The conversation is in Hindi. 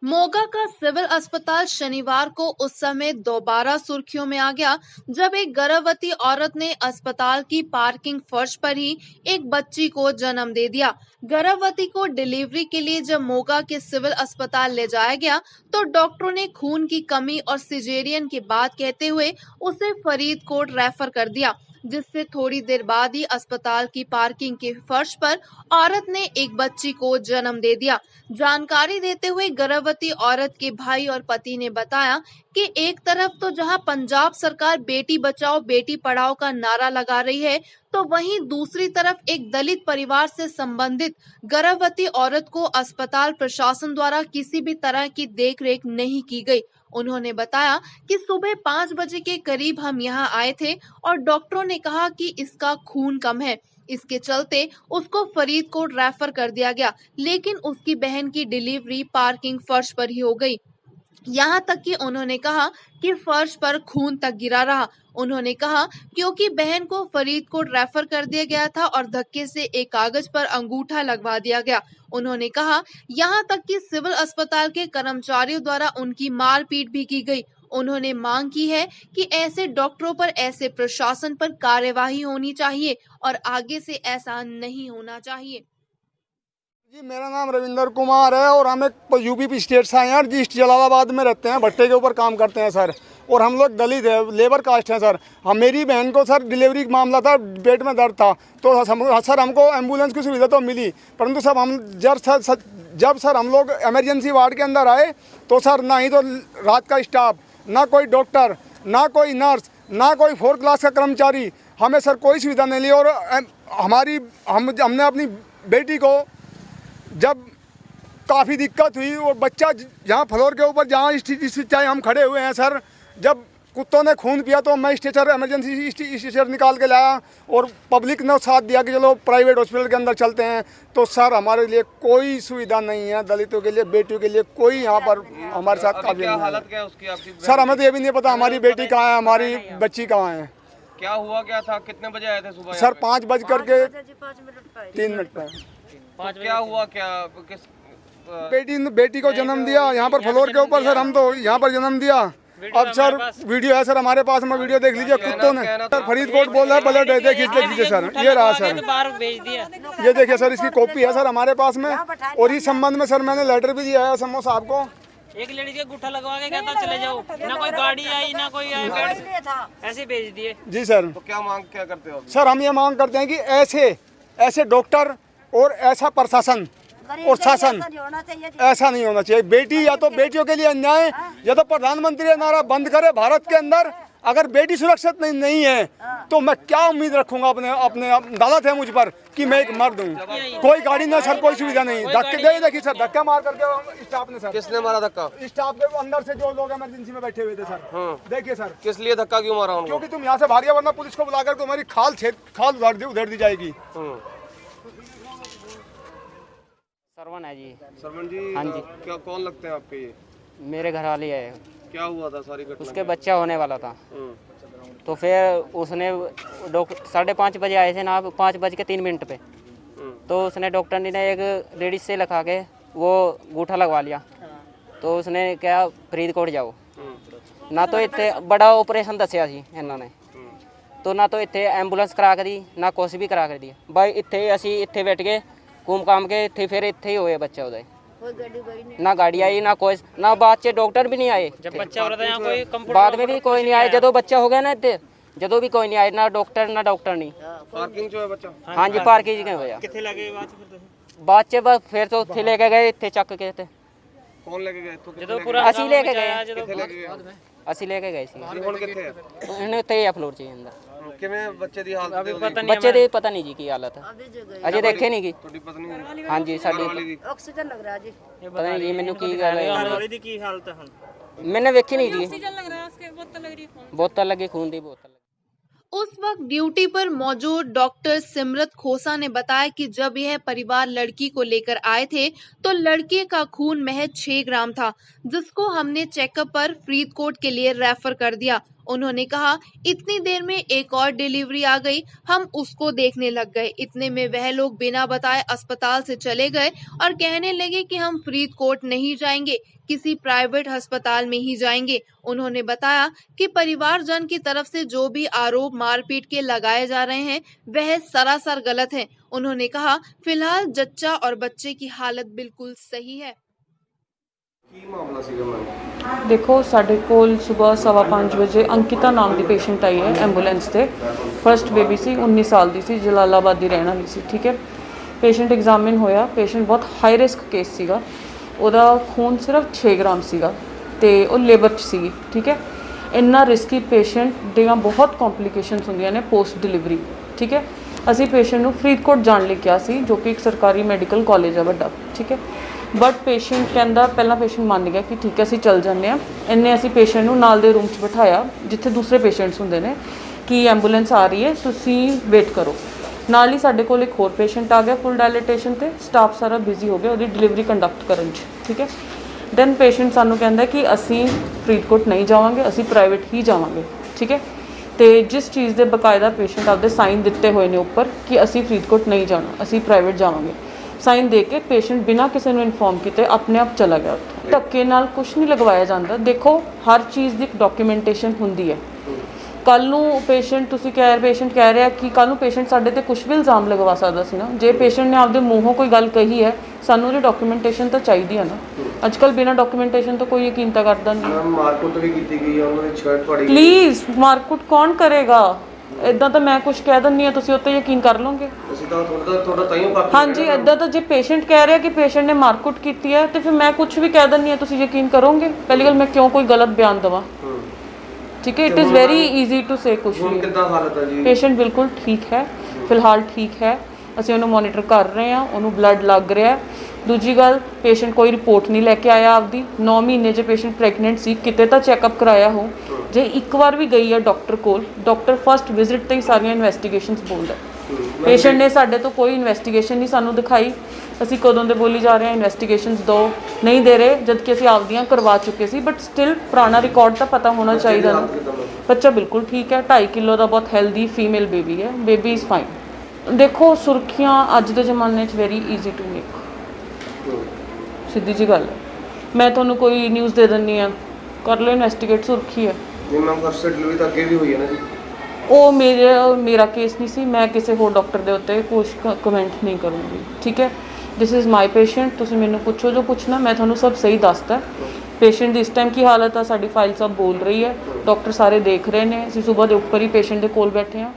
मोगा का सिविल अस्पताल शनिवार को उस समय दोबारा सुर्खियों में आ गया जब एक गर्भवती औरत ने अस्पताल की पार्किंग फर्श पर ही एक बच्ची को जन्म दे दिया। गर्भवती को डिलीवरी के लिए जब मोगा के सिविल अस्पताल ले जाया गया तो डॉक्टरों ने खून की कमी और सिजेरियन की बात कहते हुए उसे फरीदकोट रेफर कर दिया, जिससे थोड़ी देर बाद ही अस्पताल की पार्किंग के फर्श पर औरत ने एक बच्ची को जन्म दे दिया। जानकारी देते हुए गर्भवती औरत के भाई और पति ने बताया कि एक तरफ तो जहां पंजाब सरकार बेटी बचाओ बेटी पढ़ाओ का नारा लगा रही है, तो वहीं दूसरी तरफ एक दलित परिवार से संबंधित गर्भवती औरत को अस्पताल प्रशासन द्वारा किसी भी तरह की देखरेख नहीं की गई। उन्होंने बताया कि सुबह 5 बजे के करीब हम यहां आए थे और डॉक्टरों ने कहा कि इसका खून कम है, इसके चलते उसको फरीदकोट रेफर कर दिया गया, लेकिन उसकी बहन की डिलीवरी पार्किंग फर्श पर ही हो गई। यहाँ तक कि उन्होंने कहा कि फर्श पर खून तक गिरा रहा। उन्होंने कहा क्योंकि बहन को फरीदकोट रेफर कर दिया गया था और धक्के से एक कागज पर अंगूठा लगवा दिया गया। उन्होंने कहा यहाँ तक कि सिविल अस्पताल के कर्मचारियों द्वारा उनकी मारपीट भी की गई। उन्होंने मांग की है कि ऐसे डॉक्टरों पर, ऐसे प्रशासन पर कार्यवाही होनी चाहिए और आगे से ऐसा नहीं होना चाहिए। जी, मेरा नाम रविंदर कुमार है और हम एक यूपी स्टेट से आए हैं और जी जलालाबाद में रहते हैं, भट्टे के ऊपर काम करते हैं सर। और हम लोग दलित है, लेबर कास्ट हैं सर। हम मेरी बहन को सर डिलीवरी का मामला था, पेट में दर्द था, तो सर हमको एम्बुलेंस की सुविधा तो मिली, परंतु सब हम जब सर हम लोग इमरजेंसी वार्ड के अंदर आए तो सर ना ही तो रात का स्टाफ, ना कोई डॉक्टर, ना कोई नर्स, ना कोई 4th क्लास का कर्मचारी, हमें सर कोई सुविधा नहीं ली। और हमने अपनी बेटी को जब काफ़ी दिक्कत हुई और बच्चा जहाँ फ्लोर के ऊपर जहाँ चाहे हम खड़े हुए हैं सर, जब कुत्तों ने खून पिया तो मैं स्ट्रेचर इमरजेंसी स्ट्रेचर निकाल के लाया और पब्लिक ने साथ दिया कि चलो प्राइवेट हॉस्पिटल के अंदर चलते हैं। तो सर हमारे लिए कोई सुविधा नहीं है, दलितों के लिए, बेटियों के लिए कोई यहाँ पर हमारे साथ काफ़ी हालत क्या है उसकी आपकी? सर हमें तो ये भी नहीं पता हमारी बेटी कहाँ है, हमारी बच्ची कहाँ है। क्या हुआ क्या था? कितने बजे आए थे सुबह? सर 5 बज करके 3 मिनट पर। क्या हुआ क्या? किस बेटी को जन्म दिया यहाँ पर फ्लोर के ऊपर सर, हम तो यहाँ पर जन्म दिया। अब सर वीडियो है सर हमारे पास में, वीडियो देख लीजिए। कुत्तों ने सर फरीदकोट बोल रहा है, ब्लड है, देख लीजिए सर, ये रहा सर, ये देखिए सर, इसकी कॉपी है सर हमारे पास में। और इस संबंध में सर मैंने लेटर भी दिया है समो साहब को। एक लड़की के गुट्ठा लगवा के कहता चले जाओ, ना कोई गाड़ी आई ना कोई ऐसे भेज दिए। जी सर, तो क्या करते हो सर? हम ये मांग करते हैं कि ऐसे डॉक्टर और ऐसा प्रशासन और शासन ऐसा नहीं होना चाहिए। बेटी या तो बेटियों के लिए अन्याय, या तो प्रधानमंत्री ये नारा बंद करे भारत के अंदर। अगर बेटी सुरक्षित नहीं है तो मैं क्या उम्मीद रखूंगा अपने अदालत है मुझ पर कि मैं एक मर्द हूँ। कोई गाड़ी नहीं सर, कोई सुविधा नहीं। धक्के देखिए सर, धक्का मार करके स्टाफ ने सर। किसने मारा धक्का? स्टाफ के अंदर से जो लोग इमरजेंसी में बैठे हुए थे सर। देखिए सर, किस लिए धक्का क्यों मारा उनको? क्योंकि तुम यहाँ से भाग, वरना पुलिस को बुलाकर तुम्हारी खाल उधेड़ दी जाएगी। सरवन है जी। सरवन जी, हाँ जी। क्या कौन लगते हैं आपके? ये मेरे घर वाले है। क्या हुआ था सारी घटना? उसके बच्चा होने वाला था, तो फिर उसने 5:30 बजे आए थे ना, 5:03 पे, तो उसने डॉक्टर ने एक लेडीज से लिखा के वो अंगूठा लगवा लिया। तो उसने क्या फरीदकोट जाओ, ना तो इतने बड़ा ऑपरेशन दसिया सी इन्होंने, तो ना तो इतने एंबूलेंस करा के दी, ना कुछ भी करा के दी। भाई इतने असी इतने बैठ गए घूम काम के, इतने फिर इतने ही होए बच्चा उदय, ना गाड़ी आई ना कोई, ना बाद चे डॉक्टर भी नहीं आए। जब बच्चा हो रहा था कोई बाद में भी कोई नहीं आए, जो बच्चा हो गया ना इतने, जो भी कोई नहीं आए, ना डॉक्टर नहीं। पार्किंग जो है बच्चा? हाँ जी, पार्किंग के वजह कितने लगे बाद चे बस फिर तो थे लेके गए, इतने चक के थे। कौन लेके गए? असी लेके गए, असी लेके गए थे फ्लोर चे अंदर। किवें बच्चे दी हालत? बच्चे दी पता नहीं जी की हालत है, अजे देखे नहीं की। ਤੁਹਾਡੀ ਪਤਨੀ? हाँ जी, साडी ऑक्सीजन लग रहा जी। पता नहीं जी मैनू की गल है, वाली दी की हालत है? मैंने वेखी नहीं जी। बोतल लगी, खून दी बोतल। उस वक्त ड्यूटी पर मौजूद डॉक्टर सिमरत खोसा ने बताया कि जब यह परिवार लड़की को लेकर आए थे तो लड़के का खून महज 6 ग्राम था, जिसको हमने चेकअप पर फरीदकोट के लिए रेफर कर दिया। उन्होंने कहा, इतनी देर में एक और डिलीवरी आ गई, हम उसको देखने लग गए। इतने में वह लोग बिना बताए अस्पताल से चले गए और कहने लगे कि हम फरीदकोट नहीं जाएंगे, किसी प्राइवेट अस्पताल में ही जाएंगे। उन्होंने बताया कि परिवारजन की तरफ से जो भी आरोप मारपीट के लगाए जा रहे हैं वह सरासर गलत है। उन्होंने कहा, फिलहाल जच्चा और बच्चे की हालत बिल्कुल सही है। ਕੀ ਮਾਮਲਾ ਸੀਗਾ ਮੈਮ? देखो साढ़े कोल सुबह 5:15 ਵਜੇ अंकिता नाम की पेशेंट आई है एंबूलेंस से। फर्स्ट बेबी सी 19 साल की सी, जलालाबाद की रहने वाली सी। ठीक है, पेशेंट एग्जामिन होया। पेशेंट बहुत हाई रिस्क केस सीगा, ਉਹਦਾ खून सिर्फ 6 ग्राम ਸੀਗਾ ਤੇ ਉਹ ਲੇਬਰ 'ਚ ਸੀਗੀ। ठीक है, ਇੰਨਾ ਰਿਸਕੀ ਪੇਸ਼ੈਂਟ ਦੀਆਂ ਬਹੁਤ ਕੰਪਲਿਕੇਸ਼ਨਸ ਹੁੰਦੀਆਂ ਨੇ ਪੋਸਟ ਡਿਲੀਵਰੀ। ठीक है, ਅਸੀਂ ਪੇਸ਼ੈਂਟ ਨੂੰ ਫਰੀਦਕੋਟ ਜਾਣ ਲਈ ਕਿਹਾ ਸੀ, ਜੋ ਕਿ ਇੱਕ ਸਰਕਾਰੀ ਮੈਡੀਕਲ ਕਾਲਜ ਹੈ ਵੱਡਾ। ठीक है, बट पेशेंट कहता पहला पेशेंट मान गया कि ठीक है असीं चल जाने। इन्ने असीं पेशेंट नूं नाल दे रूम च बिठाया जिथे दूसरे पेशेंट्स हुंदे ने कि एंबूलेंस आ रही है, तुसीं वेट करो। नाल ही साडे कोल एक होर पेशेंट आ गया फुल डायलिटेशन ते स्टाफ सारा बिजी हो गया उहदी डिलीवरी कंडक्ट करन च। ठीक है, दैन पेशेंट सानूं कहंदा कि असीं फरीदकोट नहीं जावांगे, असीं प्राइवेट ही जावांगे। ठीक है, तो जिस चीज़ के बकायदा पेशेंट आपदे साइन दिते हुए ने उपर कि असीं फरीदकोट नहीं जाना, असीं प्राइवेट जावांगे, साइन दे के पेशेंट बिना किसी को इन्फॉर्म किए अपने आप चला गया। धक्के नाल कुछ नहीं लगवाया जाता। देखो हर चीज़ की डॉक्यूमेंटेशन होंदी है। कल नूं पेशेंट पेशेंट कह रहा कि कल नूं पेशेंट साडे ते कुछ भी इल्ज़ाम लगवा सकदा सी ना। जे पेशेंट ने आपदे मूँहों कोई गल कही है, सानूं उहदी डॉक्यूमेंटेशन तो चाहिए है ना। अजकल बिना डॉक्यूमेंटेशन तो कोई यकीन तो करता नहीं। ਮਾਰਕੁੱਟ ਵੀ ਕੀਤੀ ਗਈ ਹੈ, ਉਹਨਾਂ ਦੀ ਸ਼ਰਟ ਫੜੀ। प्लीज़ मारकुट कौन करेगा? इदां तो मैं कुछ कह दिंदी हां, तुसीं उत्ते यकीन कर लोगे। ਅਸੀਂ ਤਾਂ ਤੁਹਾਡਾ ਤਾਈਓ ਪੱਖ हाँ जी, इदां तो जे पेशेंट कह रहा कि पेशेंट ने मारकुट की है तो फिर मैं कुछ भी कह दिंदी हां, तुसीं यकीन करोगे? पहली गल मैं क्यों कोई गलत बयान देवां? ठीक है, it is very easy to say कुछ ਹੁਣ भी। ਕਿੱਦਾਂ ਹਾਲਤ ਹੈ ਜੀ? पेशेंट बिल्कुल ठीक है, फिलहाल ठीक है। ਅਸੀਂ ਉਹਨੂੰ ਮੋਨੀਟਰ ਕਰ ਰਹੇ ਹਾਂ, ਉਹਨੂੰ ਬਲੱਡ ਲੱਗ ਰਿਹਾ। ਦੂਜੀ ਗੱਲ, ਪੇਸ਼ੈਂਟ ਕੋਈ ਰਿਪੋਰਟ ਨਹੀਂ ਲੈ ਕੇ ਆਇਆ ਆਪਦੀ। 9 ਮਹੀਨੇ 'ਚ ਪੇਸ਼ੈਂਟ ਪ੍ਰੈਗਨੈਂਟ ਸੀ, ਕਿਤੇ ਤਾਂ ਚੈੱਕਅਪ ਕਰਾਇਆ ਹੋ। ਜੇ ਇੱਕ ਵਾਰ ਵੀ ਗਈ ਹੈ ਡਾਕਟਰ ਕੋਲ, ਡਾਕਟਰ ਫਸਟ ਵਿਜ਼ਿਟ ਤੇ ਹੀ ਸਾਰੀਆਂ ਇਨਵੈਸਟੀਗੇਸ਼ਨਸ ਬੋਲਦਾ। ਪੇਸ਼ੈਂਟ ਨੇ ਸਾਡੇ ਤੋਂ ਕੋਈ ਇਨਵੈਸਟੀਗੇਸ਼ਨ ਨਹੀਂ ਸਾਨੂੰ ਦਿਖਾਈ। ਅਸੀਂ ਕਦੋਂ ਦੇ ਬੋਲੀ ਜਾ ਰਹੇ ਹਾਂ ਇਨਵੈਸਟੀਗੇਸ਼ਨਸ ਦਿਓ, ਨਹੀਂ ਦੇ ਰਹੇ, ਜਦ ਕਿ ਅਸੀਂ ਆਪਦੀਆਂ ਕਰਵਾ ਚੁੱਕੇ ਸੀ। ਬਟ ਸਟਿਲ ਪੁਰਾਣਾ ਰਿਕਾਰਡ ਤਾਂ ਪਤਾ ਹੋਣਾ ਚਾਹੀਦਾ ਨਾ। ਬੱਚਾ ਬਿਲਕੁਲ ਠੀਕ ਹੈ, 2.5 ਕਿਲੋ ਦਾ ਬਹੁਤ ਹੈਲਦੀ ਫੀਮੇਲ ਬੇਬੀ ਹੈ। Baby is fine. ਦੇਖੋ ਸੁਰਖੀਆਂ ਅੱਜ ਦੇ ਜ਼ਮਾਨੇ 'ਚ ਵੈਰੀ ਈਜ਼ੀ ਟੂ ਮੇਕ। ਸਿੱਧੀ ਜੀ ਗੱਲ ਹੈ, ਮੈਂ ਤੁਹਾਨੂੰ ਕੋਈ ਨਿਊਜ਼ ਦੇ ਦਿੰਦੀ ਹਾਂ, ਕਰ ਲਓ ਇਨਵੈਸਟੀਗੇਟ, ਸੁਰਖੀ ਹੈ। ਜੀ ਮੈਮ ਫਰਸਟ ਡਿਲੀਵਰੀ ਤਾਂ ਅੱਗੇ ਵੀ ਹੋਈ ਹੈ ਨਾ ਜੀ? ਉਹ ਮੇਰਾ ਕੇਸ ਨਹੀਂ ਸੀ, ਮੈਂ ਕਿਸੇ ਹੋਰ ਡਾਕਟਰ ਦੇ ਉੱਤੇ ਕੁਛ ਕਮੈਂਟ ਨਹੀਂ ਕਰੂੰਗੀ। ਠੀਕ ਹੈ, ਦਿਸ ਇਜ਼ ਮਾਈ ਪੇਸ਼ੈਂਟ। ਤੁਸੀਂ ਮੈਨੂੰ ਪੁੱਛੋ ਜੋ ਪੁੱਛਣਾ, ਮੈਂ ਤੁਹਾਨੂੰ ਸਭ ਸਹੀ ਦੱਸਦਾ। ਪੇਸ਼ੈਂਟ ਦੀ ਇਸ ਟਾਈਮ ਕੀ ਹਾਲਤ ਆ, ਸਾਡੀ ਫਾਈਲ ਸਭ ਬੋਲ ਰਹੀ ਹੈ, ਡਾਕਟਰ ਸਾਰੇ ਦੇਖ ਰਹੇ ਨੇ। ਅਸੀਂ ਸਵੇਰ ਦੇ ਉੱਪਰ ਹੀ ਪੇਸ਼ੈਂਟ ਦੇ ਕੋਲ ਬੈਠੇ ਹਾਂ।